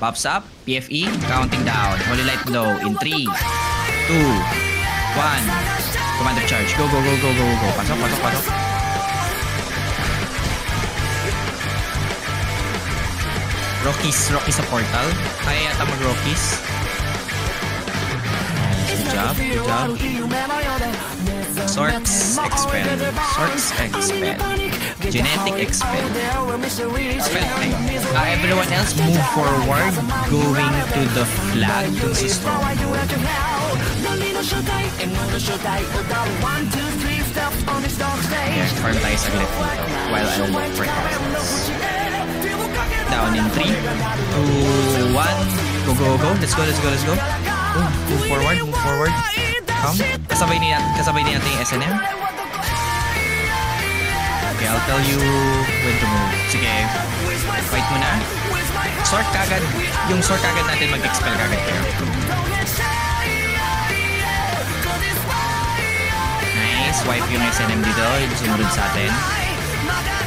Pops up, PFE, counting down. Holy Light Blow in 3, 2, 1. Command of charge. Go, go, go, go, go, go. Pasok, pasok, pasok. Rockies sa portal. Kaya yata mag-Rockies. Good job, good job. Sorks, expel. Sorks, expel. Genetic expel. Expel kayo. Everyone else move forward, going to the flag. Dun sa stronghold. Okay, farm tayo saglit dito. While I look for castles. Down in 3, 2, 1. Go, go, go. Let's go, let's go, let's go. Move forward, move forward. Come. Kasabay din natin yung SNM. Okay, I'll tell you when to move. Sige. Fight muna. Sort kagad. Yung sort kagad natin mag-expel kagad kayo. Nice. Wipe yung SNM dito. Yung sumunod sa atin.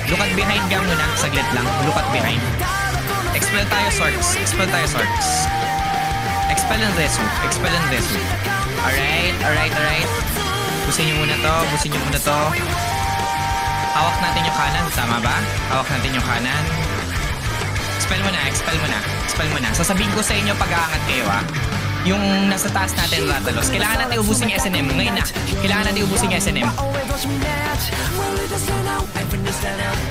Look at behind ka muna. Saglit lang. Look at behind. Expel tayo, Sorks. Expel tayo, Sorks. Expel and Resu. Expel and Resu. Alright, alright, alright. Busin nyo muna to. Busin nyo muna to. Hawak natin yung kanan. Tama ba? Hawak natin yung kanan. Expel muna, expel muna. Expel muna. Sasabihin ko sa inyo pag-aangat kayo yung nasa taas natin, Rathalos. Kailangan natin ubusin yung SNM. Ngayon na. Kailangan natin ubusin yung SNM.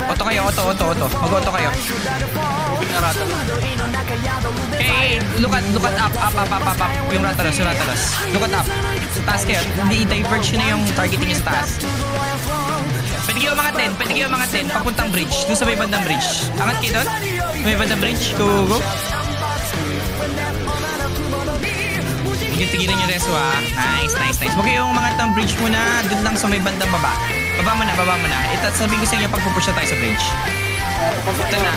Oto kayo, oto. Mag-oto kayo. Okay, look at up. Yung Rathalos. Look at up. Sa taas kayo. Hindi i-diverge na yung targeting nyo sa taas. Pwede kayo mga 10. Papuntang bridge. Doon sa may bandang bridge. Angat kayo doon. May bandang bridge. Go, go, go. Tigilan yung reso Nice. Huwag kayong mga tang bridge muna. Doon lang sa may bandang baba. Baba mo na. Ito, sabihin ko sa inyo pag-pupush na tayo sa bridge. Ito na.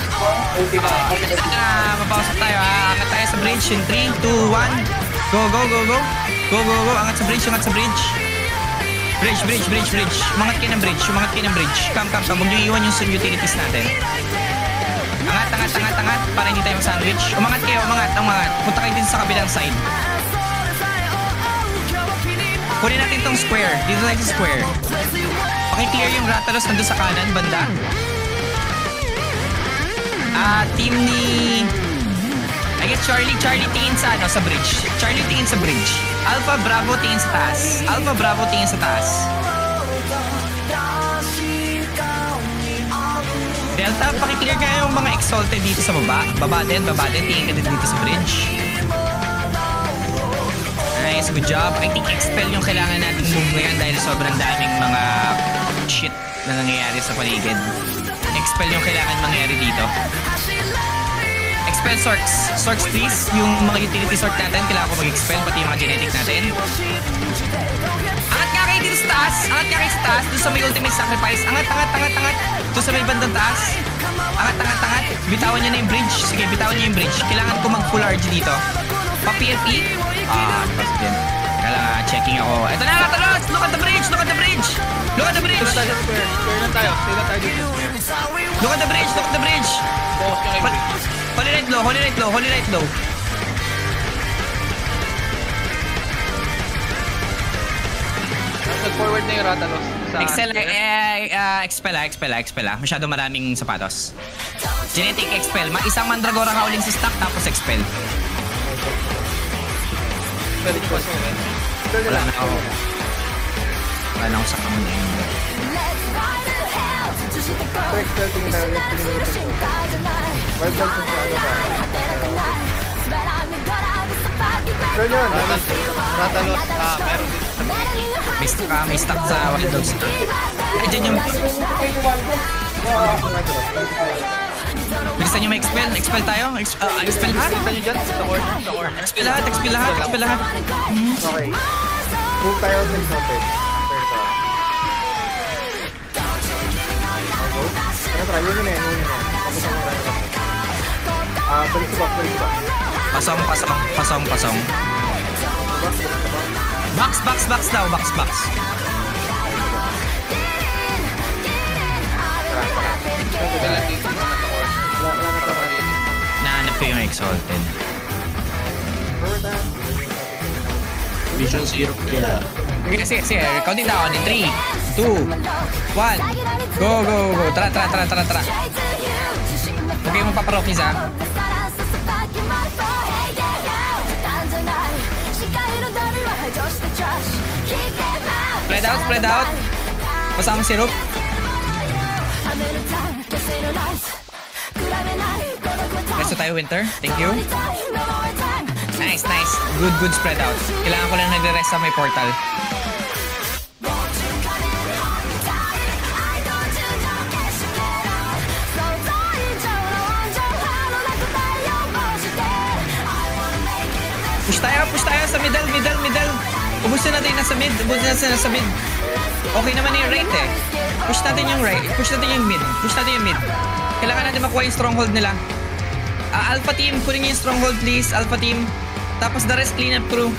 Mapapasok tayo Angat tayo sa bridge in 3, 2, 1. Go. Angat sa bridge. Bridge. Umangat kayo ng bridge. Come. Huwag nyo iwan yung utilities natin. Angat. Para hindi tayo sandwich. Umangat kayo. Punta kayo din sa kabilang side. Kunin natin tong square. Dito tayo sa square. Paki-clear yung Rathalos nandun sa kanan, banda. Team ni... I guess Charlie tingin sa bridge. Alpha Bravo tingin sa taas. Delta, paki-clear kayo yung mga exalted dito sa baba. Baba din. Tingin ka din dito sa bridge. Nice, good job. I think expel yung kailangan nating move ngayon dahil sobrang daming mga shit na nangyayari sa paligid. Expel yung kailangan mangyari dito. Expel Sorks please. Yung mga utility sort natin, kailangan ko mag-expel, pati yung mga genetic natin. Angat ka kayo dito sa taas. Doon sa may ultimate sacrifice. Angat. Doon sa may bandang taas. Angat. Bitawan nyo na yung bridge. Sige, bitawan nyo yung bridge. Kailangan ko mag-full RG dito. Pa-PFE. Tapos din. Kailangan checking ako. Ito na, Rathalos! Look at the bridge! Square lang tayo. Stay lang tayo dito. Look at the bridge! Holy light low. Nag-forward na yung Rathalos. Expel. Masyado maraming sapatos. Genetic expel. Isang Mandragora howling si stack tapos expel. Wala na ako sa kamuna yun. Rathalos, meron din. May stack sa Wild Dogs. Diyan yung... Bilisan nyo may expel. Expel tayo. Expel lahat. Expel lahat. Okay. Move tayo sa exalted. Tara, yun na. Balik sa box. Pasong. Box daw. Nahanap ko yung Exalted. Vision Zero kaya. Sige, counting down in 3, 2, 1. Go. Tara. Huwag kayong magpaparokis ha. Spread out. Pasang syrup. Resto tayo, Winter. Thank you. Nice. Good spread out. Kailangan ko lang nagre-rest sa may portal. Push tayo sa middle. Ubusin natin yung nasa mid. Okay naman yung right eh. Push natin yung right. Push natin yung mid. Kailangan natin makuha yung stronghold nila. Alpha team, kunin niyo yung stronghold please. Alpha team. Tapos the rest clean up crew.